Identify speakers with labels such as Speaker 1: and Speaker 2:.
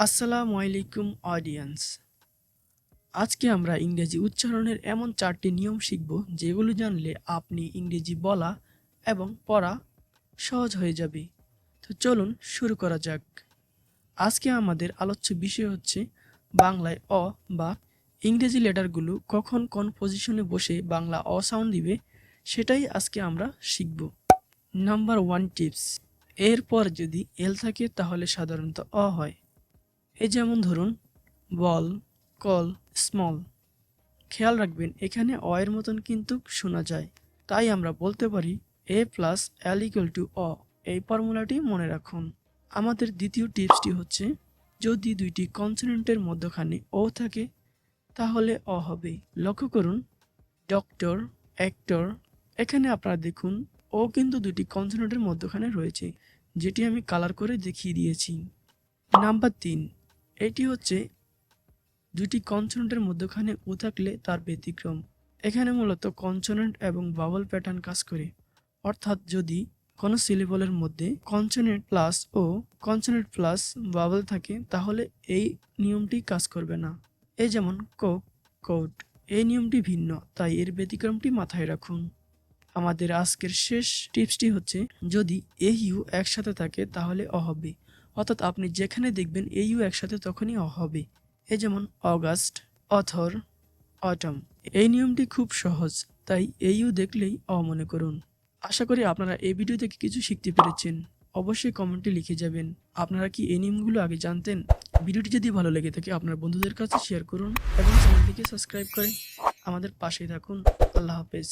Speaker 1: আসসালামু আলাইকুম অডিয়েন্স। আজকে আমরা ইংরেজি উচ্চারণের এমন 4টি নিয়ম শিখব যেগুলো জানলে আপনি ইংরেজি বলা এবং পড়া সহজ হয়ে যাবে। তো চলুন শুরু করা যাক। আজকে আমাদের আলোচ্য বিষয় হচ্ছে বাংলায় অ বা ইংরেজি লেটারগুলো কখন কোন পজিশনে বসে বাংলা অ সাউন্ড দিবে সেটাই আজকে আমরা শিখব। নাম্বার 1 টিপস, এরপর যদি এল থাকে তাহলে সাধারণত অ হয়। এই যেমন ধরুন বল, কল, স্মল। খেয়াল রাখবেন এখানে অ এর মতন কিন্তু শোনা যায়, তাই আমরা বলতে পারি এ প্লাস এল ইকুয়াল টু অ। এই ফর্মুলাটি মনে রাখুন। আমাদের দ্বিতীয় টিপসটি হচ্ছে যদি দুইটি কনসোনেন্টের মধ্যখানে ও থাকে তাহলে অ হবে। লক্ষ্য করুন ডক্টর, অ্যাক্টর, এখানে আপনারা দেখুন ও কিন্তু দুটি কনসোনেন্টের মধ্যখানে রয়েছে, যেটি আমি কালার করে দেখিয়ে দিয়েছি। নাম্বার 3, এটি হচ্ছে দুটি কনসোনেন্টের মধ্যখানে ও থাকলে তার ব্যতিক্রম। এখানে মূলত কনসোনেন্ট এবং ভাওয়েল প্যাটার্ন কাজ করে, অর্থাৎ যদি কোনো সিলেবলের মধ্যে কনসোনেন্ট প্লাস ও কনসোনেন্ট প্লাস ভাওয়েল থাকে তাহলে এই নিয়মটি কাজ করবে না। এই যেমন কোক, কোট, এই নিয়মটি ভিন্ন, তাই এর ব্যতিক্রমটি মাথায় রাখুন। আমাদের আজকের শেষ টিপসটি হচ্ছে যদি এ ইউ একসাথে থাকে তাহলে অ হবে, অর্থাৎ আপনি যেখানে দেখবেন এ ইউ একসাথে তখনই অ হবে। এই যেমন অগাস্ট, অথর, অটম। এই নিয়মটি খুব সহজ, তাই এ ইউ দেখলেই অ মনে করুন। আশা করি আপনারা এই ভিডিও থেকে কিছু শিখতে পেরেছেন। অবশ্যই কমেন্টে লিখে যাবেন আপনারা কি এই নিয়মগুলো আগে জানতেন। ভিডিওটি যদি ভালো লেগে থাকে আপনার বন্ধুদের কাছে শেয়ার করুন এবং চ্যানেলটিকে সাবস্ক্রাইব করে আমাদের পাশেই থাকুন। আল্লাহ হাফেজ।